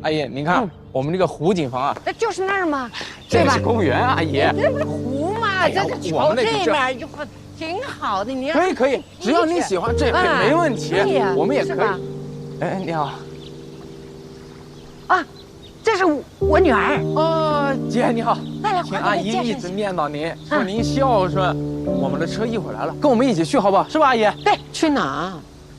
阿姨，您看我们这个湖景房啊，那就是那儿吗？这是公园，阿姨。这不是湖吗？这个朝这面就挺好的。你可以，只要你喜欢，这没问题。我们也可以。哎，你好。啊，这是我女儿。哦，姐你好。来，听阿姨一直念叨您，说您孝顺。我们的车一会儿来了，跟我们一起去好不好？是吧，阿姨？对，去哪？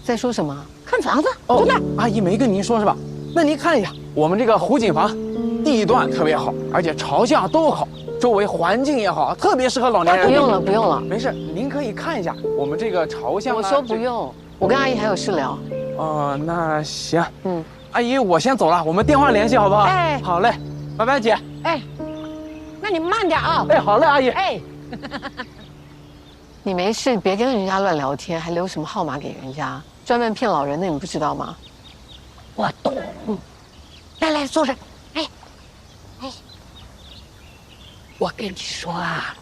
在说什么？看房子。哦，那阿姨没跟您说是吧？那您看一下我们这个湖景房，地段特别好，而且朝向都好，周围环境也好，特别适合老年人。不用了，不用了，没事，您可以看一下我们这个朝向。我说不用，我跟阿姨还有事聊。哦，那行，阿姨我先走了，我们电话联系好不好？哎，好嘞，拜拜，姐。哎，那你慢点啊。哎，好嘞，阿姨。哎，你没事别跟人家乱聊天，还留什么号码给人家，专门骗老人的，你不知道吗？我懂。来坐着。哎，我跟你说啊，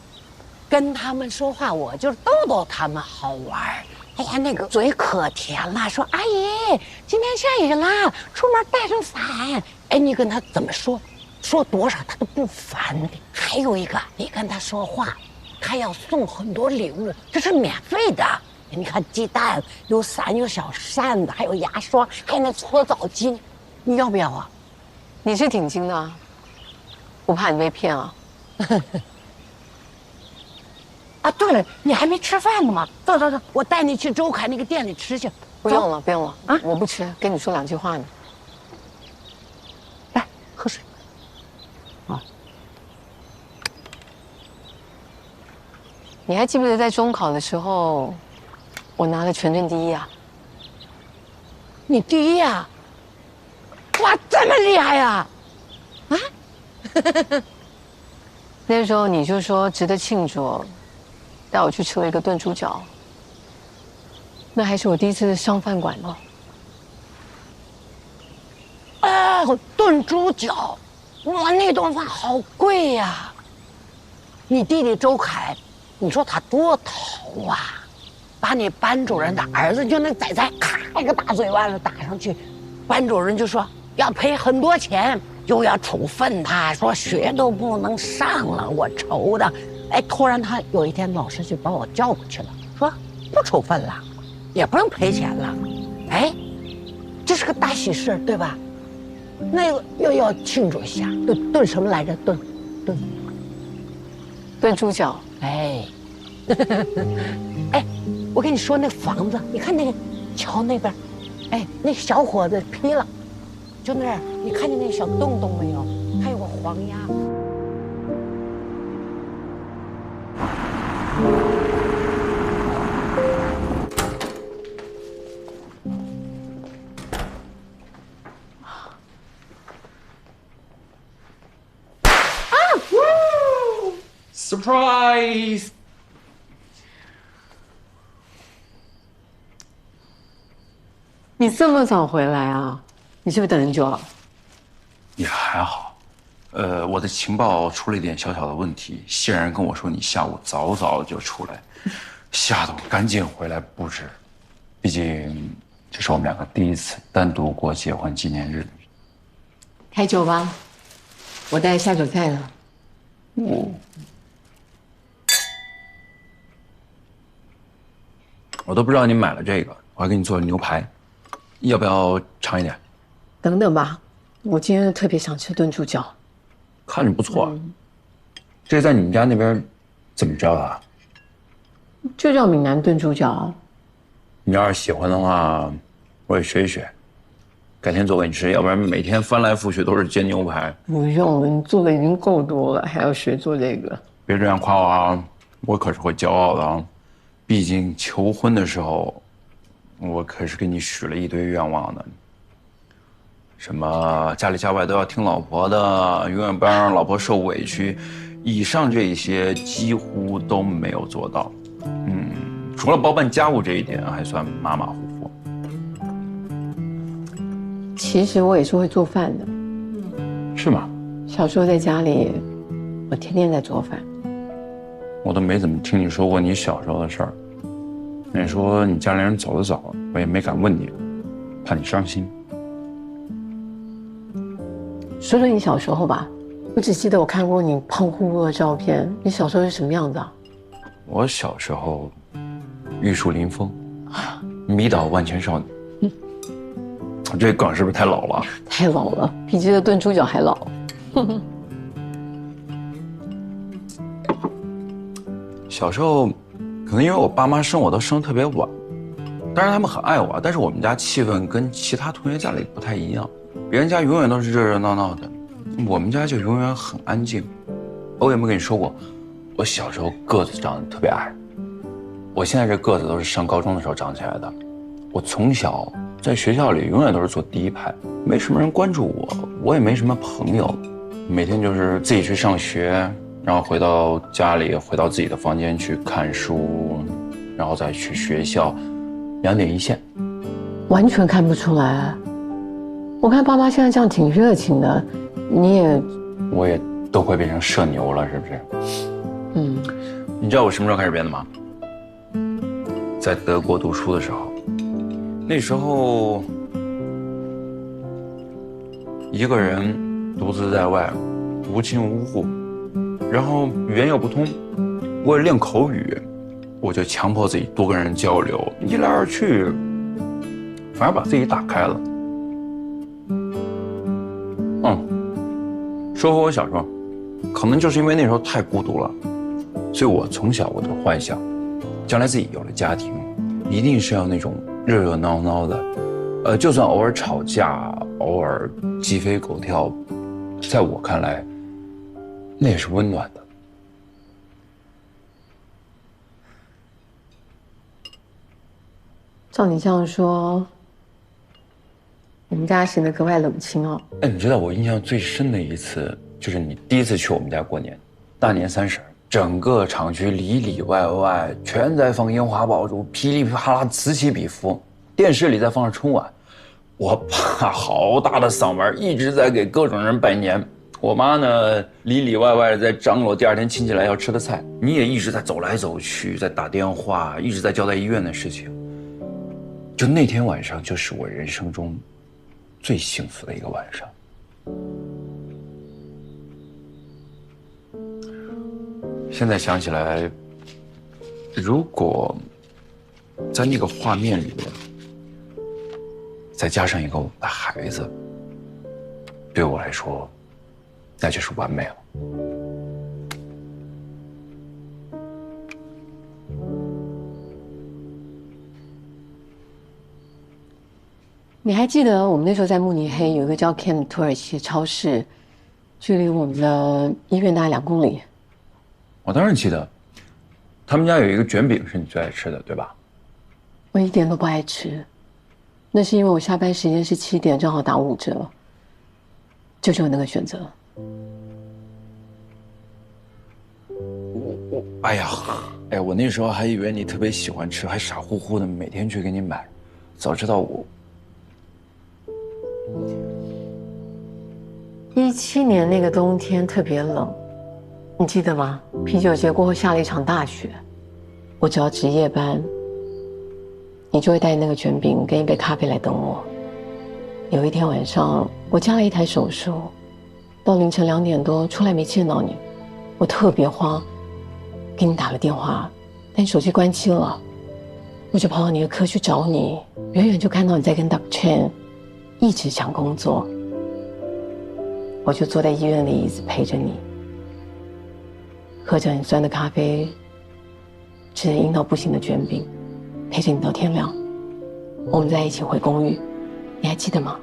跟他们说话，我就逗逗他们好玩。哎呀，那个嘴可甜了，说阿姨，今天下雨了，出门带上伞。哎，你跟他怎么说？说多少他都不烦你。还有一个，你跟他说话，他要送很多礼物，这是免费的。你看鸡蛋，有伞，有小扇子，还有牙刷，还有那搓澡巾，你要不要啊？你是挺精的啊，不怕你被骗啊？啊，对了，你还没吃饭呢吗？走，我带你去周凯那个店里吃去。不用了，不用了啊！我不吃，跟你说2句话呢。来，喝水。啊，你还记不记得在中考的时候，我拿了全镇第1啊？你第1啊？哇，这么厉害呀！啊？那时候你就说值得庆祝，带我去吃了一个炖猪脚。那还是我第一次上饭馆呢。炖猪脚，哇，那顿饭好贵呀！你弟弟周凯，你说他多淘啊，把你班主任的儿子就那仔仔，咔一个大嘴巴子打上去，班主任就说要赔很多钱，又要处分他，说学都不能上了，我愁的。哎，突然他有一天老师就把我叫过去了，说不处分了，也不用赔钱了。哎，这是个大喜事，对吧？那个又要庆祝一下，炖什么来着？炖猪脚。哎，哎，我跟你说，那房子，你看那个桥那边，哎，那小伙子劈了，就那儿，你看见那小洞洞没有？还有个黄鸭。Surprise！ 你这么早回来啊？你是不是等很久了？也还好，我的情报出了一点小小的问题。谢然跟我说你下午早早就出来，吓得我赶紧回来布置。毕竟这是我们2个第一次单独过结婚纪念日。开酒吧，我带下酒菜呢。我都不知道你买了这个，我还给你做了牛排，要不要尝一点？等等吧，我今天特别想吃炖猪脚。看着不错，这在你们家那边怎么叫的？就叫闽南炖猪脚。你要是喜欢的话，我也学一学，改天做给你吃，要不然每天翻来覆去都是煎牛排。不用了，你做的已经够多了，还要学做这个？别这样夸我啊，我可是会骄傲的啊。毕竟求婚的时候，我可是给你许了一堆愿望的，什么家里家外都要听老婆的，永远不要让老婆受委屈，以上这些几乎都没有做到。除了包办家务这一点还算马马虎虎。其实我也是会做饭的。是吗？小时候在家里，我天天在做饭。我都没怎么听你说过你小时候的事儿。你说你家里人走得早，我也没敢问你，怕你伤心。说说你小时候吧，我只记得我看过你胖乎乎的照片。你小时候是什么样子啊？我小时候，玉树临风，迷倒万千少女。这梗是不是太老了？太老了，比这个炖猪脚还老。小时候，可能因为我爸妈生我都生得特别晚，当然他们很爱我，但是我们家气氛跟其他同学家里不太一样，别人家永远都是热热闹闹的，我们家就永远很安静。我有没有跟你说过，我小时候个子长得特别矮，我现在这个子都是上高中的时候长起来的。我从小在学校里永远都是坐第一排，没什么人关注我，我也没什么朋友，每天就是自己去上学，然后回到家里，回到自己的房间去看书，然后再去学校，2点一线。完全看不出来。我看爸妈现在这样挺热情的，我也都快变成社牛了，是不是？嗯，你知道我什么时候开始变的吗？在德国读书的时候，那时候一个人独自在外，无亲无户，然后语言又不通，为了练口语，我就强迫自己多跟人交流，一来二去，反而把自己打开了。说回我小时候，可能就是因为那时候太孤独了，所以我从小我就幻想，将来自己有了家庭，一定是要那种热热闹闹的，就算偶尔吵架，偶尔鸡飞狗跳，在我看来，那也是温暖的。照你这样说，我们家显得格外冷清哦。哎，你知道我印象最深的一次，就是你第一次去我们家过年，大年30，整个厂区里里外外全在放烟花爆竹，噼里啪啦此起彼伏，电视里在放着春晚，我爸好大的嗓门一直在给各种人拜年，我妈呢里里外外在张罗第2天亲戚来要吃的菜，你也一直在走来走去，在打电话，一直在交代医院的事情。就那天晚上，就是我人生中最幸福的一个晚上。现在想起来，如果在那个画面里面再加上一个我的孩子，对我来说，那就是完美了。你还记得我们那时候在慕尼黑有一个叫 Kem 土耳其超市，距离我们的医院大概2公里。我当然记得，他们家有一个卷饼是你最爱吃的，对吧？我一点都不爱吃，那是因为我下班时间是7点，正好打5折，就只有那个选择。哎呀，我那时候还以为你特别喜欢吃，还傻乎乎的每天去给你买，早知道我。17年那个冬天特别冷，你记得吗？啤酒节过后下了一场大雪，我只要值夜班，你就会带那个卷饼跟一杯咖啡来等我。有一天晚上，我加了一台手术，到凌晨2点多出来没见到你，我特别慌，给你打了电话，但手机关机了，我就跑到你的科去找你，远远就看到你在跟 Dr. Chen 一直讲工作。我就坐在医院里一直陪着你，喝着很酸的咖啡，吃着硬到不行的卷饼，陪着你到天亮。我们在一起回公寓，你还记得吗？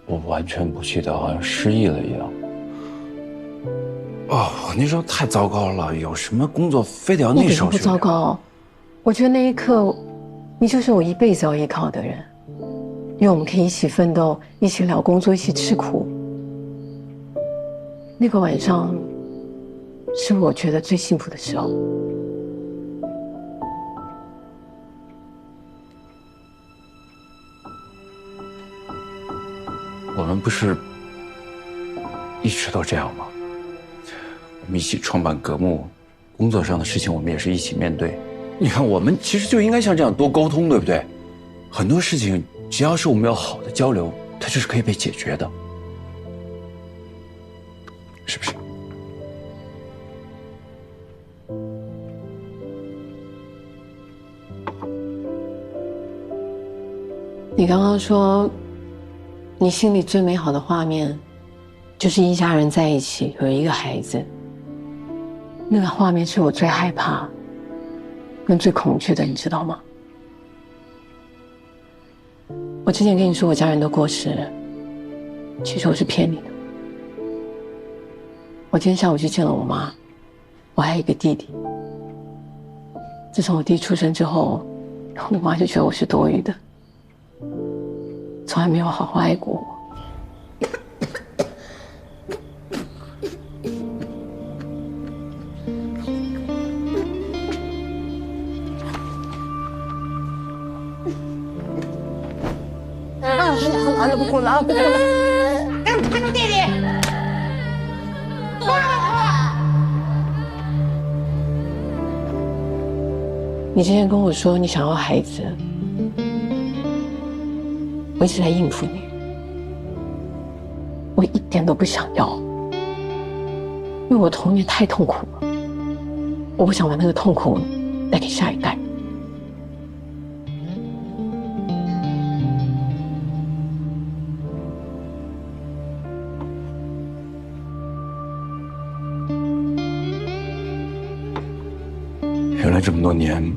我完全不记得，好像失忆了一样。哦，我那时候太糟糕了，有什么工作非得要那时候去？一点都不糟糕，我觉得那一刻，你就是我一辈子要依靠的人。因为我们可以一起奋斗，一起聊工作，一起吃苦。那个晚上，是我觉得最幸福的时候。我们不是一直都这样吗？我们一起创办革命，工作上的事情我们也是一起面对。你看，我们其实就应该像这样多沟通，对不对？很多事情只要是我们有好的交流，它就是可以被解决的，是不是？你刚刚说，你心里最美好的画面，就是一家人在一起，有一个孩子。那个画面是我最害怕，跟最恐惧的，你知道吗？我之前跟你说我家人都过世了，其实我是骗你的。我今天下午去见了我妈，我还有一个弟弟。自从我弟出生之后，我妈就觉得我是多余的，从来没有好好爱过我。好了，不哭了啊，不哭了。看住弟弟。你之前跟我说你想要孩子，我一直在应付你，我一点都不想要，因为我童年太痛苦了，我不想把那个痛苦带给下一代。原来这么多年，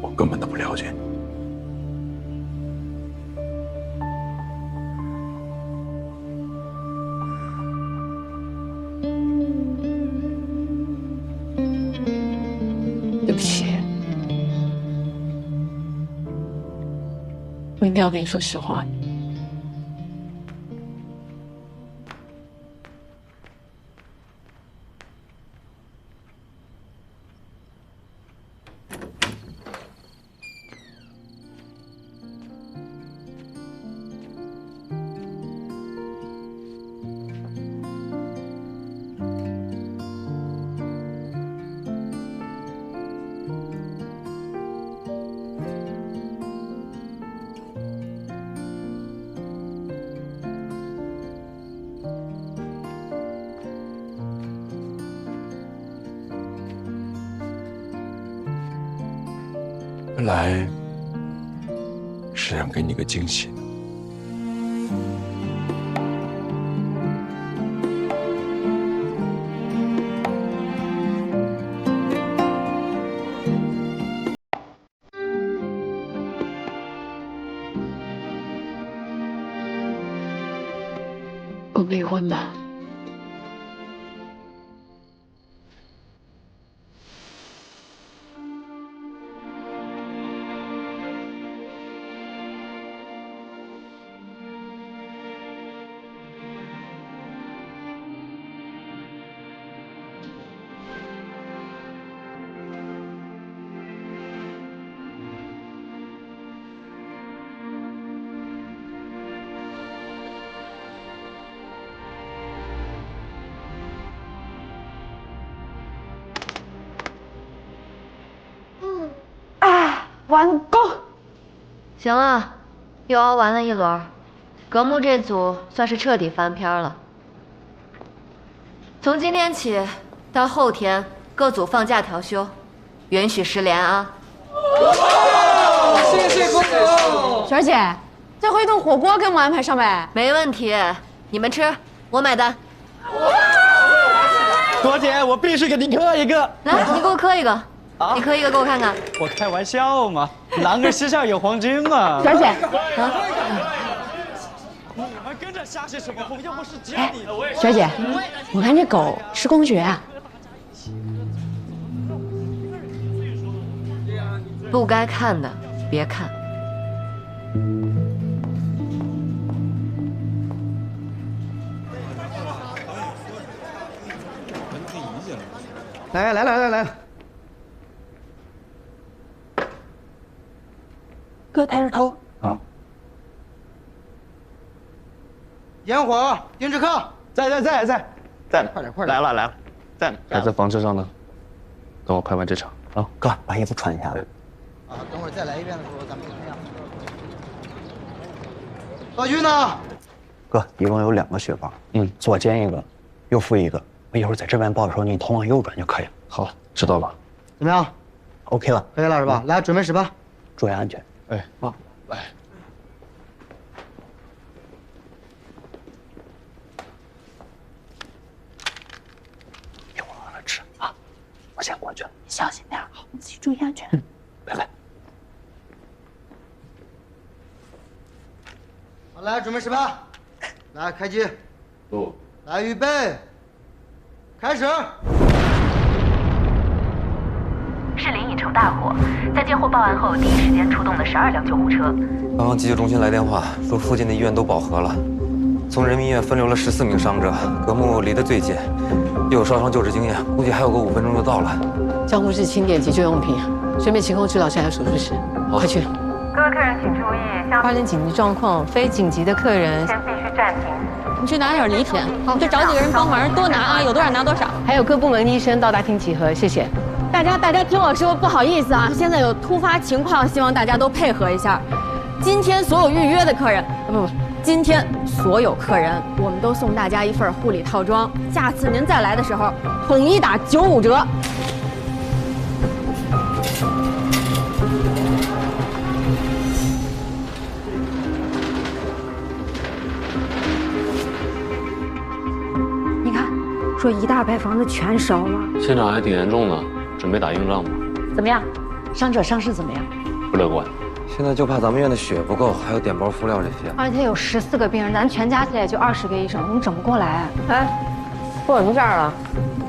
我根本都不了解你。对不起，我应该要跟你说实话。本来是想给你个惊喜的。我们离婚吧。完工。行了，又熬完了一轮，格木这组算是彻底翻篇了。从今天起到后天，各组放假调休，允许失联啊！谢谢公主。璇姐，最后一顿火锅给我们安排上呗。没问题，你们吃，我买单。朵姐，我必须给您磕一个。来，你给我磕一个。你磕一个给我看看。我开玩笑嘛，男儿膝下有黄金嘛。璇姐，你们跟着瞎写什么风？又不是家里的。璇姐，我看这狗是公爵啊。不该看的别看。来，哥抬着头。啊，烟火、丁志康在呢，快点，来了，在呢。还在房车上呢。等我拍完这场啊，哥，把衣服穿一下。啊，等会儿再来一遍的时候，咱们就这样。老于呢？哥，一共有2个血包，左肩一个，右腹一个。我一会儿在这边报的时候，你头往右转就可以了。好，知道了。怎么样 ？OK 了，可以了是吧？来，准备10吧，注意安全。哎，好，来。一会儿让他吃啊，我先过去了。你小心点，好，你自己注意安全。拜拜。好，来，准备10吧，来，开机。来，预备，开始。士林已成大火，在接获报案后，第一时间出动了12辆救护车。刚刚急救中心来电话说，附近的医院都饱和了，从人民医院分流了14名伤者，葛木离得最近，又有烧伤救治经验，估计还有个5分钟就到了。叫护士清点急救用品，顺便请控治疗室还有手术室。快去！各位客人请注意，发生紧急状况，非紧急的客人先必须暂停。你去拿点礼品，就找几个人帮忙，多拿啊，有多少拿多少。还有各部门医生到大厅集合，谢谢。大家听我说，不好意思啊，现在有突发情况，希望大家都配合一下。今天所有预约的客人，今天所有客人，我们都送大家一份护理套装，下次您再来的时候，统一打95折。你看，说一大排房子全烧了，现场还挺严重的，准备打硬仗吧。怎么样？伤者伤势怎么样？不乐观。现在就怕咱们院的血不够，还有点包敷料这些。而且有14个病人，咱全加起来也就20个医生，我们整不过来。哎，出什么事儿了？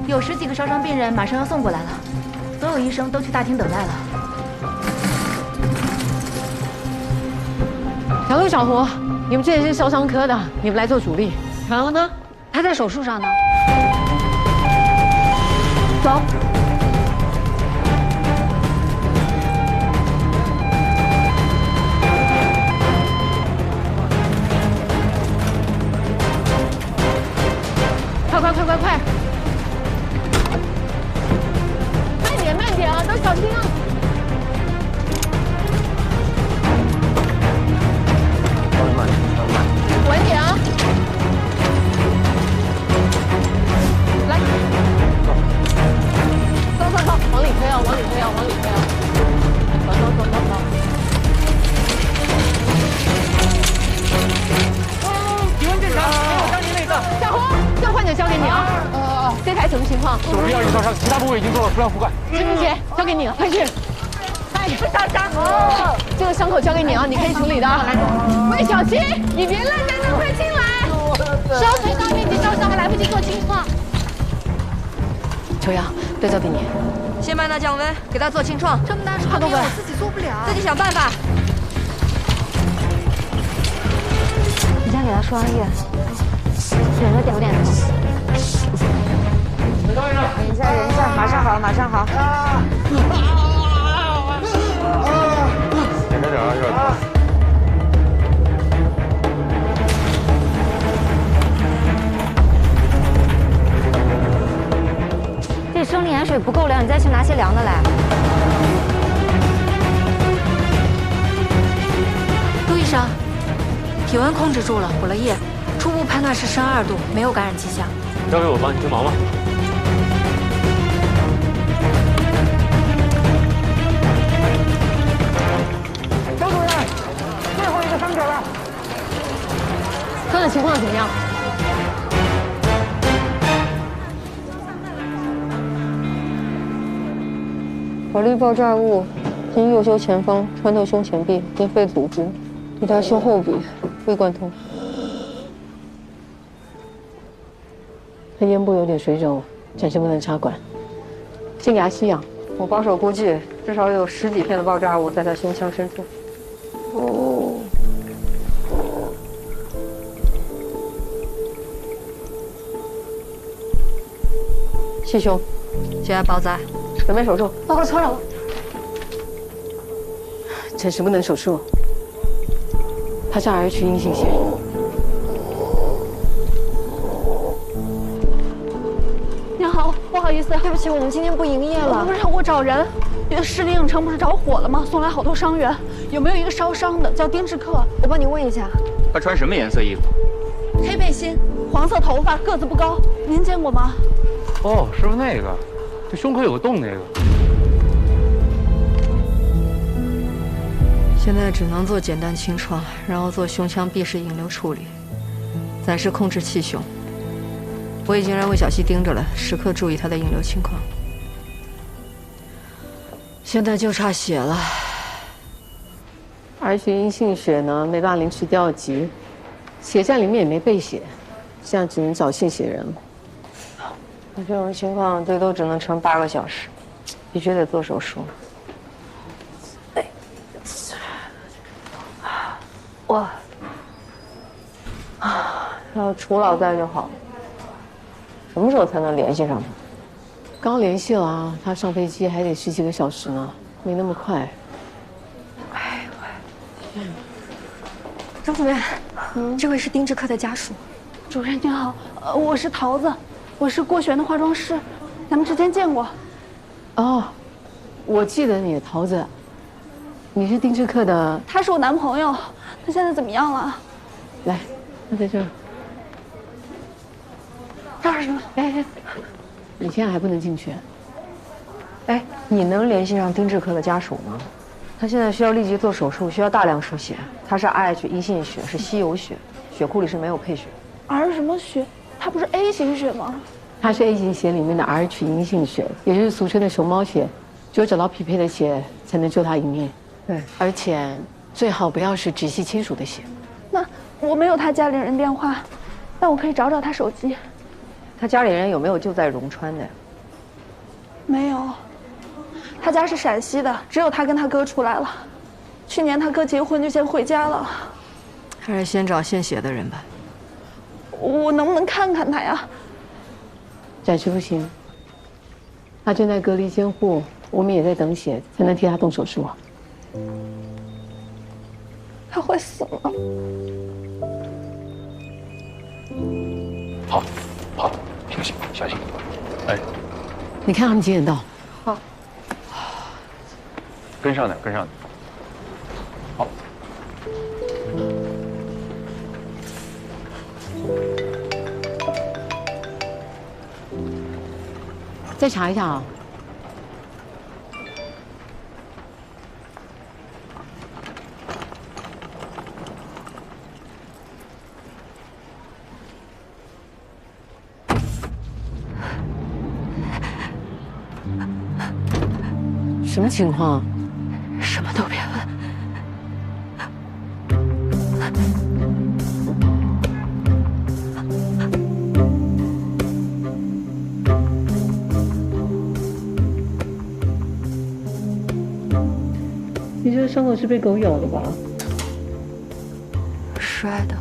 有10几个烧伤病人马上要送过来了，所有医生都去大厅等待了。小陆、小胡，你们这也是烧伤科的，你们来做主力。然后呢？他在手术上呢。走。快！慢点啊，都小心啊！稳点啊！来，走，往里推啊，往里推啊！走！体温正常，没有伤及内脏。小胡，这患者交给你啊！这台什么情况？手臂2级烧伤，其他部位已经做了敷料覆盖。陈明杰，交给你了，快去！哎，伤！这个伤口交给你啊，你可以处理的啊。喂，小七，你别愣在那，快进来！烧最大面积烧伤，还来不及做清创。秋阳，对照给你。先帮他降温，给他做清创。这么大创面，我自己做不了。自己想办法。你先给他输上液，忍着点头。忍一下，马上好。检查点啊，热汤。这生理盐水不够凉，你再去拿些凉的来。陆医生，体温控制住了，补了液，初步判断是12度，没有感染迹象。交给我吧，你去忙吧。张主任，最后一个伤者了。他的情况怎么样？法律爆炸物经右胸前方穿透胸前壁，并肺组织，抵达胸后壁，胃贯通。他咽部有点水肿，暂时不能插管，先给他吸氧。我保守估计，至少有10几片的爆炸物在他胸腔深处。细胸，血压保载，准备手术。报告超了，暂时不能手术。他是 RH 阴性血。您好，不好意思，对不起，我们今天不营业了。不是，我找人。市里影城不是着火了吗？送来好多伤员，有没有一个烧伤的叫丁志克？我帮你问一下。他穿什么颜色衣服？黑背心，黄色头发，个子不高，您见过吗？哦，是不是那个？这胸口有个洞那个？现在只能做简单清创，然后做胸腔闭式引流处理，暂时控制气胸。我已经让魏小溪盯着了，时刻注意他的引流情况。现在就差血了。RH阴性血呢，没办法临时调集，血站里面也没备血，现在只能找献血人了。那这种情况最多只能撑8个小时，必须得做手术。哇，要楚老在就好。什么时候才能联系上他？刚联系了啊，他上飞机还得10几个小时呢，没那么快。张主任，这位是丁志科的家属。主任您好，我是桃子，我是郭璇的化妆师，咱们之前见过。哦，我记得你，桃子，你是丁志克的。他是我男朋友，他现在怎么样了？来，他在这儿。这儿是吗？哎，你现在还不能进去。哎，你能联系上丁志科的家属吗？他现在需要立即做手术，需要大量输血。他是 RH 阴性血，是稀有血，血库里是没有配血。R 什么血？他不是 A 型血吗？它是 A 型血里面的 RH 阴性血，也就是俗称的熊猫血，只有找到匹配的血才能救他一命。对，而且最好不要是直系亲属的血。那我没有他家里人电话，但我可以找找他手机。他家里人有没有就在荣川的呀？没有，他家是陕西的，只有他跟他哥出来了。去年他哥结婚就先回家了。还是先找献血的人吧。我能不能看看他呀？暂时不行，他正在隔离监护，我们也在等血，才能替他动手术啊。他会死吗？好，好，小心，小心。哎，你看他们几点到？好，跟上点，跟上点。好。再查一下啊。什么情况？什么都别问。你这个伤口是被狗咬的吧？摔的。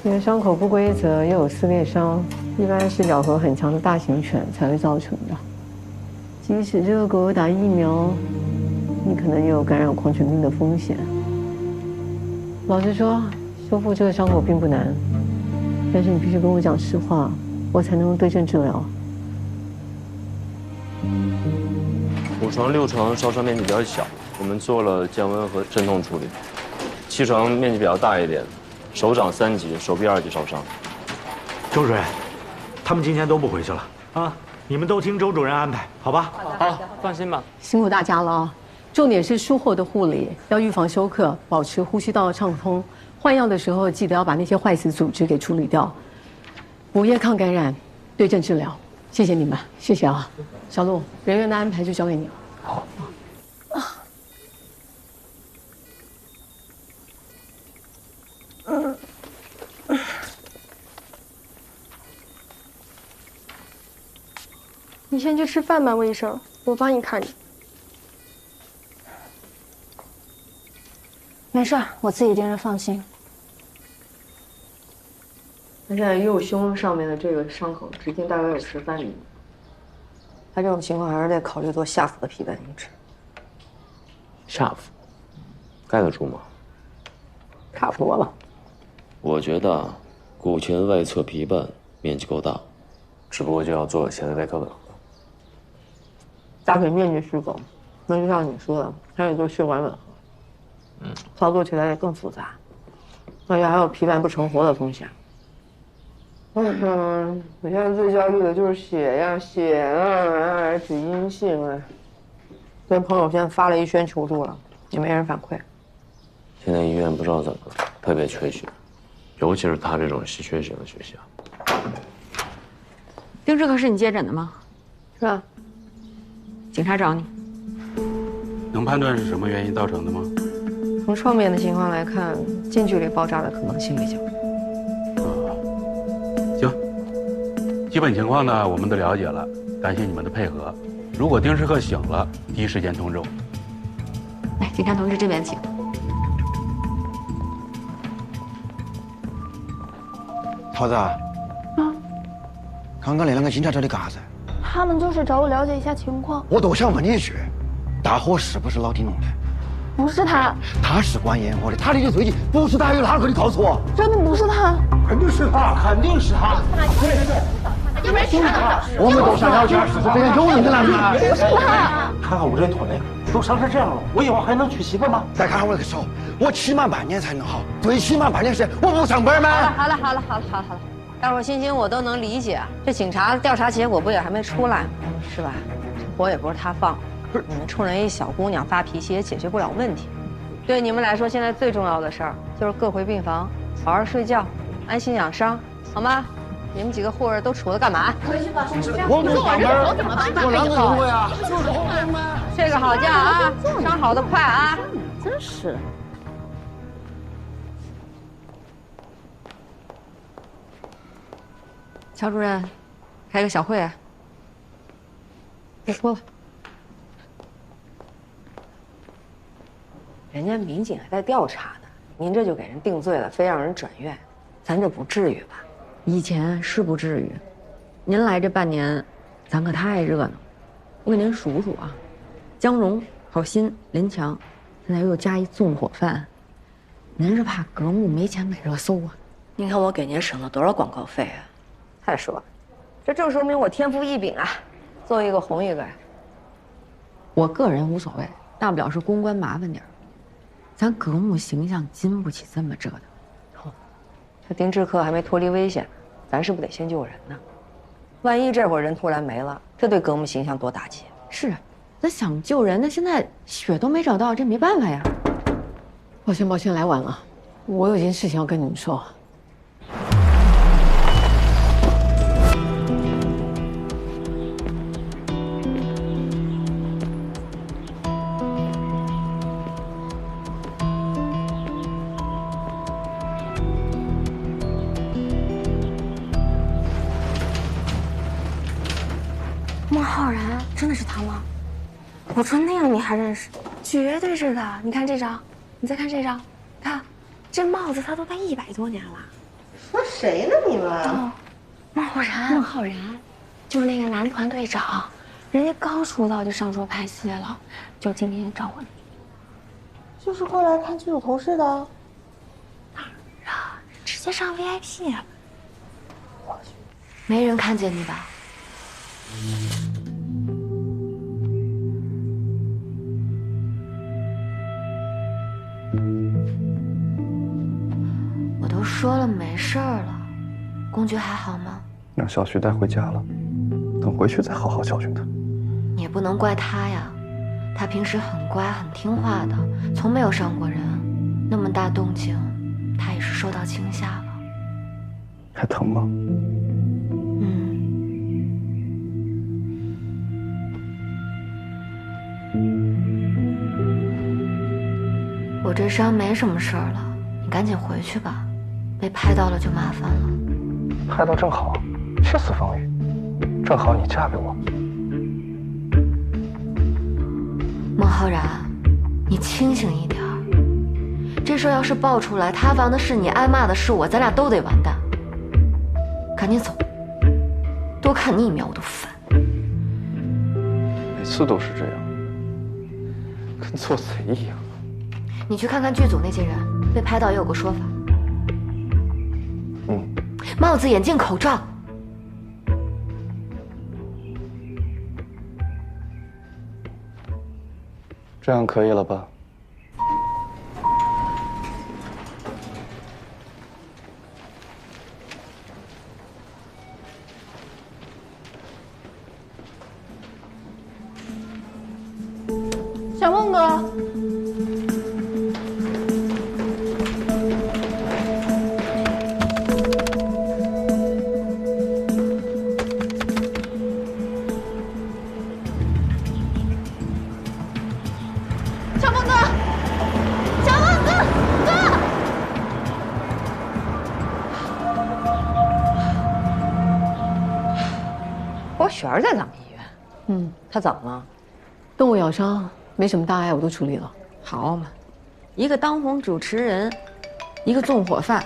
你的伤口不规则，又有撕裂伤，一般是咬合很强的大型犬才会造成的。即使这个狗有打疫苗，你可能也有感染狂犬病的风险。老实说，修复这个伤口并不难，但是你必须跟我讲实话，我才能对症治疗。 5床6床烧伤面积比较小，我们做了降温和镇痛处理。7床面积比较大一点，手掌3级，手臂2级烧伤。周主任，他们今天都不回去了啊！你们都听周主任安排，好吧？好，放心吧。辛苦大家了啊！重点是术后的护理，要预防休克，保持呼吸道畅通。换药的时候记得要把那些坏死组织给处理掉。补液抗感染，对症治疗。 谢谢你们，谢谢啊，小陆，人员的安排就交给你了。好。你先去吃饭吧，魏医生，我帮你看着。没事，我自己盯着，放心。 他现在右胸上面的这个伤口直径大概有13厘米，他这种情况还是得考虑做下腹的皮瓣移植。下腹盖得住吗？差不多了。我觉得骨前外侧皮瓣面积够大，只不过就要做显微外科吻合。大腿面积是否？那就像你说的，还得做血管吻合。操作起来也更复杂，而且还有皮瓣不成活的风险。我现在最焦虑的就是血呀，指阴性啊。跟朋友圈发了一圈求助了，也没人反馈。现在医院不知道怎么了，特别缺血，尤其是他这种稀缺型的学校。丁志科是你接诊的吗？是啊。警察找你。能判断是什么原因造成的吗？从创面的情况来看，近距离爆炸的可能性比较。行，基本情况呢我们都了解了，感谢你们的配合。如果丁世克醒了，第一时间通知我。来，警察同志这边请。桃子啊，刚刚那两个警察找你干啥子？他们就是找我了解一下情况。我都想问你一句，大火是不是老丁弄的？不是他，他是管烟火的，他离得最近，不是他有哪个？你告诉我，真的不是他，肯定是他，肯定是他。要不然是他。我们都想了解是不是有人跟他们？不是他。看看我这腿，都伤成这样了，我以后还能娶媳妇吗？再看看我这个手，我起码半年才能好，最起码半年时间，我不上班吗？好了，大伙心情我都能理解，这警察调查结果不也还没出来吗？是吧？这火也不是他放，你们冲人一小姑娘发脾气也解决不了问题。对你们来说，现在最重要的事儿就是各回病房，好好睡觉，安心养伤，好吗？你们几个护士都杵着干嘛？回去吧，我不上班，我怎么办？我哪能会啊？睡个好觉啊，伤好的快啊！真是。乔主任，开个小会啊。别说了。人家民警还在调查呢，您这就给人定罪了，非让人转院，咱这不至于吧？以前是不至于，您来这半年，咱可太热闹。我给您数数啊，江荣、郝鑫、林强，现在又加一纵火犯。您是怕格木没钱买热搜啊？您看我给您省了多少广告费啊？再说了，这正说明我天赋异禀啊，做一个红一个呀。我个人无所谓，大不了是公关麻烦点儿。咱格木形象经不起这么折腾。这丁志克还没脱离危险，咱是不是得先救人呢？万一这会儿人突然没了，这对格木形象多打击！是啊，咱想救人，那现在血都没找到，这没办法呀。抱歉，来晚了，我有件事情要跟你们说。孟浩然，真的是他吗？我说那样你还认识？绝对是的。你看这张，你再看这张，看这帽子他都戴100多年了。说谁呢你们？孟浩然，就是那个男团队长，人家刚出道就上桌拍戏了，就今天找我。就是过来看剧组同事的。哪儿啊？直接上 VIP 了。没人看见你吧？我都说了没事儿了，公爵还好吗？让小徐带回家了，等回去再好好教训他。你也不能怪他呀，他平时很乖很听话的，从没有伤过人。那么大动静，他也是受到惊吓了。还疼吗？我这伤没什么事儿了，你赶紧回去吧，被拍到了就麻烦了。拍到正好，气死风雨，正好你嫁给我。孟浩然，你清醒一点儿，这事儿要是爆出来，塌房的是你，挨骂的是我，咱俩都得完蛋。赶紧走，多看你一面我都烦。每次都是这样，跟做贼一样。你去看看剧组那些人，被拍到也有个说法。帽子、眼镜、口罩。这样可以了吧？小孟哥。小孟哥，小孟哥，哥！我雪儿在咱们医院。嗯，她怎么了？动物咬伤，没什么大碍，我都处理了。好嘛，一个当红主持人，一个纵火犯，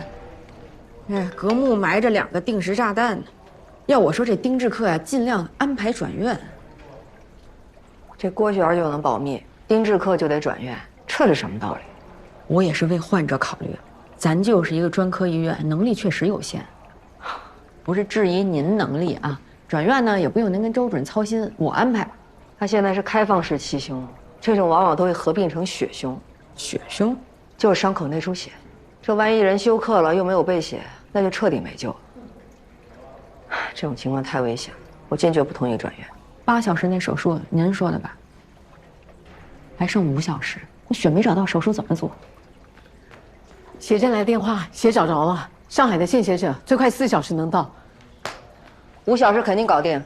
隔幕埋着2个定时炸弹呢。要我说，这丁志克呀，尽量安排转院。这郭雪儿就能保密，丁志克就得转院，这是什么道理？我也是为患者考虑，咱就是一个专科医院，能力确实有限，不是质疑您能力啊。转院呢，也不用您跟周主任操心，我安排。他现在是开放式气胸，这种往往都会合并成血胸。血胸就是伤口内出血，这万一人休克了又没有备血，那就彻底没救了。这种情况太危险，我坚决不同意转院。8小时内手术，您说的吧？还剩5小时，那血没找到，手术怎么做？血站来电话，血找着了，上海的献血者最快4小时能到，5小时肯定搞定。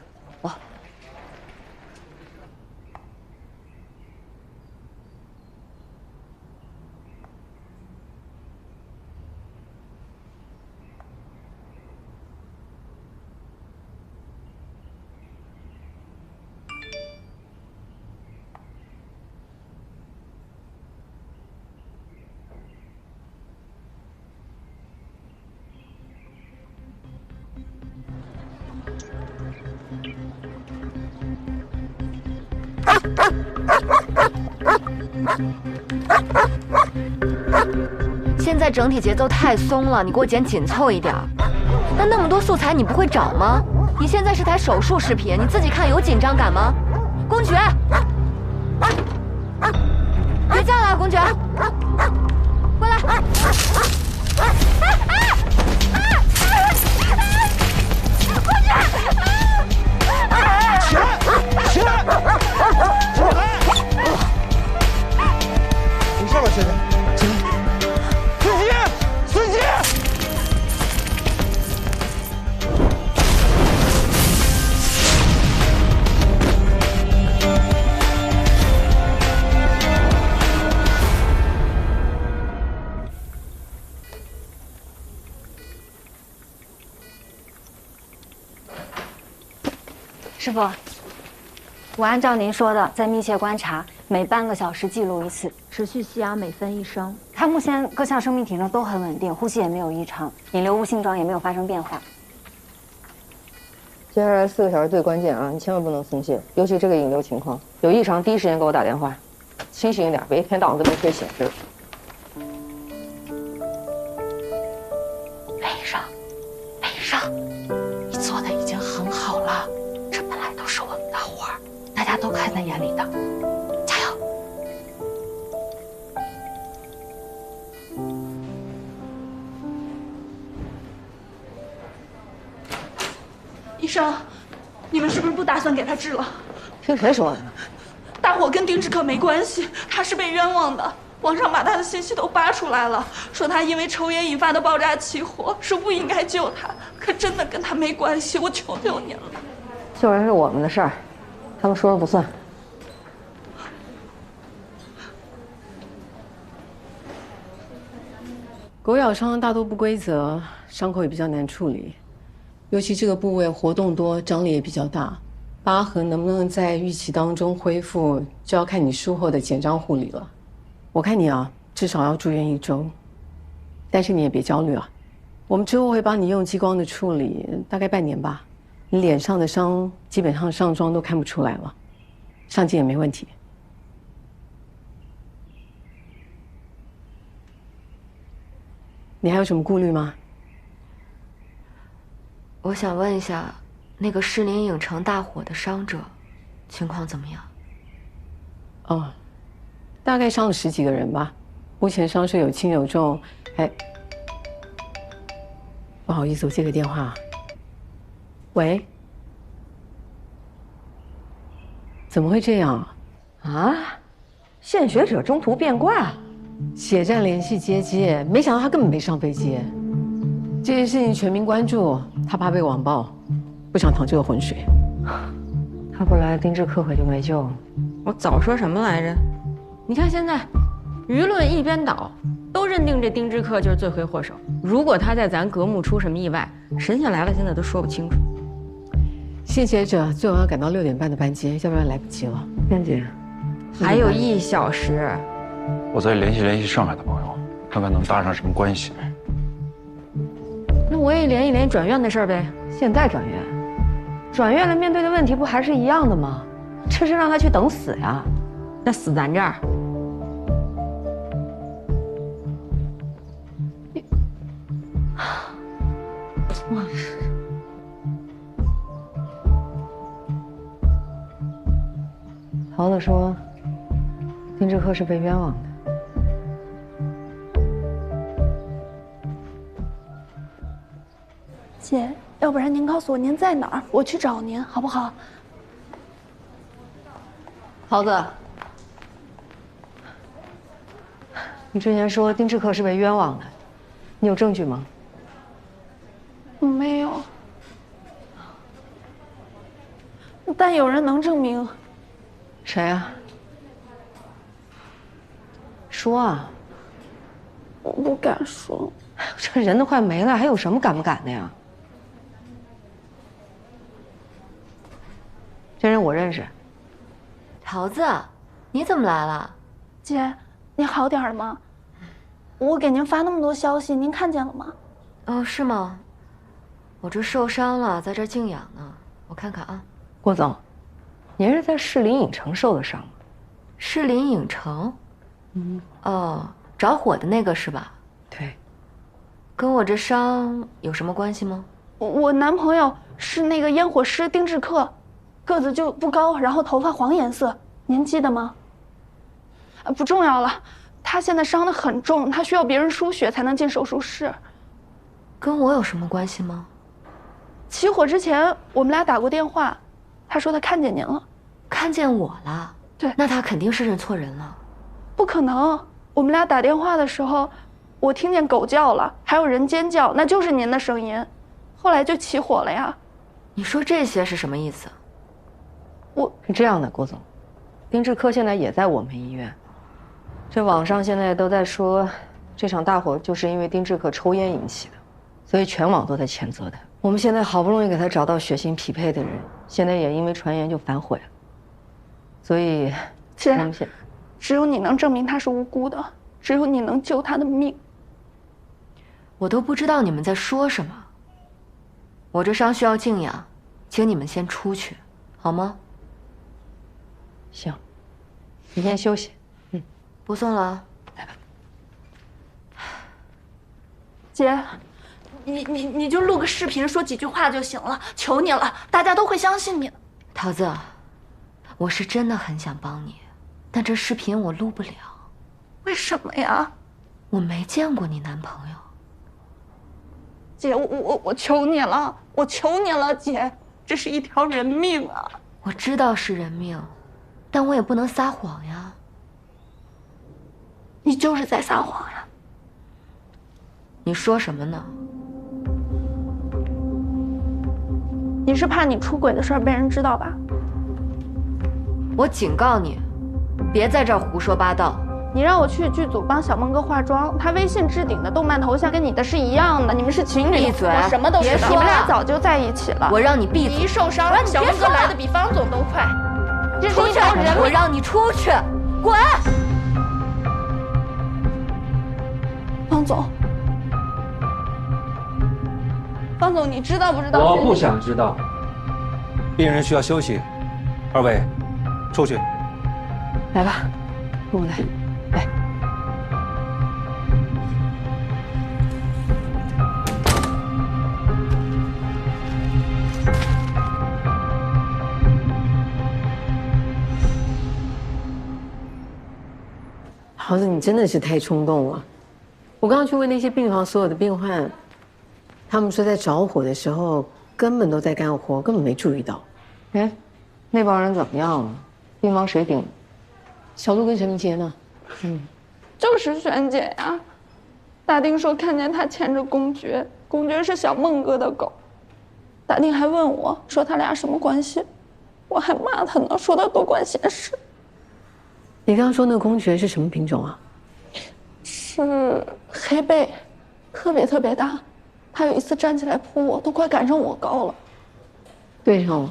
现在整体节奏太松了，你给我剪紧凑一点。那么多素材你不会找吗？你现在是台手术视频，你自己看有紧张感吗？公爵，别叫了，公爵，过来。没事吧，现在？司机！师傅，我按照您说的，在密切观察，每半个小时记录1次，持续吸氧每分1升。他目前各项生命体征都很稳定，呼吸也没有异常，引流物性状也没有发生变化。接下来4个小时最关键啊，你千万不能松懈，尤其这个引流情况有异常，第一时间给我打电话，清醒一点，别一天到晚都被吹醒似的。背上，背上，你做的已经很好了，这本来都是我们的活儿，大家都看在眼里的，加油！医生，你们是不是不打算给他治了？听谁说的呢？大火跟丁志克没关系，他是被冤枉的。网上把他的信息都扒出来了，说他因为抽烟引发的爆炸起火，说不应该救他，可真的跟他没关系，我求求您了。救人是我们的事儿，他们说了不算。狗咬伤大多不规则，伤口也比较难处理，尤其这个部位活动多，张力也比较大，疤痕能不能在预期当中恢复，就要看你术后的减张护理了。我看你啊，至少要住院1周，但是你也别焦虑啊，我们之后会帮你用激光的处理，大概半年吧。你脸上的伤基本上上妆都看不出来了，上镜也没问题。你还有什么顾虑吗？我想问一下，那个士林影城大火的伤者，情况怎么样？哦，大概伤了10几个人吧，目前伤势有轻有重，还……不好意思，我接个电话。喂？怎么会这样？啊？献血者中途变卦，血站联系接机，没想到他根本没上飞机。这件事情全民关注，他怕被网暴，不想淌这个浑水。他不来，丁志克可就没救了。我早说什么来着？你看现在，舆论一边倒，都认定这丁志克就是罪魁祸首。如果他在咱格木出什么意外，神仙来了现在都说不清楚。献血者最晚要赶到6点半的班机，要不然来不及了。燕姐，还有1小时。我再联系联系上海的朋友，看看能搭上什么关系。那我也联系联系转院的事儿呗。现在转院，转院了面对的问题不还是一样的吗？这是让他去等死呀？那死咱这儿。哇！桃子说，丁志克是被冤枉的。姐，要不然您告诉我您在哪儿，我去找您，好不好？桃子，你之前说丁志克是被冤枉的，你有证据吗？没有，但有人能证明。谁啊？说啊！我不敢说。这人都快没了，还有什么敢不敢的呀？这人我认识。桃子，你怎么来了？姐，你好点了吗？我给您发那么多消息，您看见了吗？哦，是吗？我这受伤了，在这静养呢。我看看啊。郭总，您是在士林影城受的伤吗？士林影城？哦，着火的那个是吧？对。跟我这伤有什么关系吗？我男朋友是那个烟火师丁志克，个子就不高，然后头发黄颜色，您记得吗？不重要了，他现在伤得很重，他需要别人输血才能进手术室。跟我有什么关系吗？起火之前我们俩打过电话，他说他看见您了。看见我了？对。那他肯定是认错人了。不可能，我们俩打电话的时候，我听见狗叫了，还有人尖叫，那就是您的声音。后来就起火了呀。你说这些是什么意思？是这样的，郭总，丁志克现在也在我们医院。这网上现在都在说，这场大火就是因为丁志克抽烟引起的，所以全网都在谴责他。我们现在好不容易给他找到血型匹配的人，现在也因为传言就反悔了。所以，姐，只有你能证明他是无辜的，只有你能救他的命。我都不知道你们在说什么。我这伤需要静养，请你们先出去，好吗？行，你先休息。不送了啊。来吧。姐，你就录个视频，说几句话就行了，求你了，大家都会相信你的。桃子，我是真的很想帮你，但这视频我录不了。为什么呀？我没见过你男朋友。姐，我求你了，我求你了，姐，这是一条人命啊！我知道是人命，但我也不能撒谎呀。你就是在撒谎呀！你说什么呢？你是怕你出轨的事儿被人知道吧？我警告你，别在这儿胡说八道。你让我去剧组帮小孟哥化妆，他微信置顶的动漫头像跟你的是一样的，你们是情侣。闭嘴！我什么都知道，你们俩早就在一起了。我让你闭嘴！你一受伤，小孟哥来的比方总都快。这是一条人命！我让你出去，滚！方总，方总，你知道不知道？我不想知道。病人需要休息，二位，出去。来吧，跟我来。来。桃子，你真的是太冲动了。我刚刚去问那些病房所有的病患，他们说在着火的时候根本都在干活，根本没注意到。哎，那帮人怎么样了？病房谁顶？小鹿跟陈明杰呢？就是璇姐呀。大丁说看见他牵着公爵，公爵是小孟哥的狗。大丁还问我说他俩什么关系，我还骂他呢，说他多管闲事。你刚刚说那个公爵是什么品种啊？是黑背，特别大。他有一次站起来扑我，都快赶上我高了。对上了，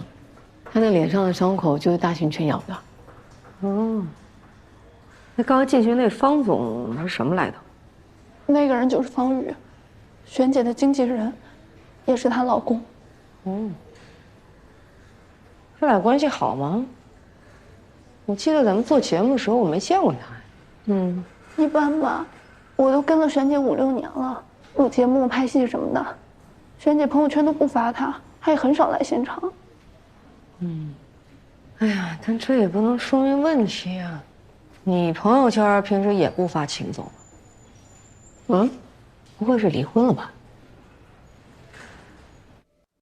他那脸上的伤口就是大型犬咬的。哦，那刚刚进去那方总他是什么来头？那个人就是方宇，璇姐的经纪人，也是她老公。他俩关系好吗？我记得咱们做节目的时候我没见过他。一般吧，我都跟了璇姐5、6年了，录节目、拍戏什么的，璇姐朋友圈都不发他，她也很少来现场。哎呀，但这也不能说明问题啊。你朋友圈平时也不发秦总？不会是离婚了吧？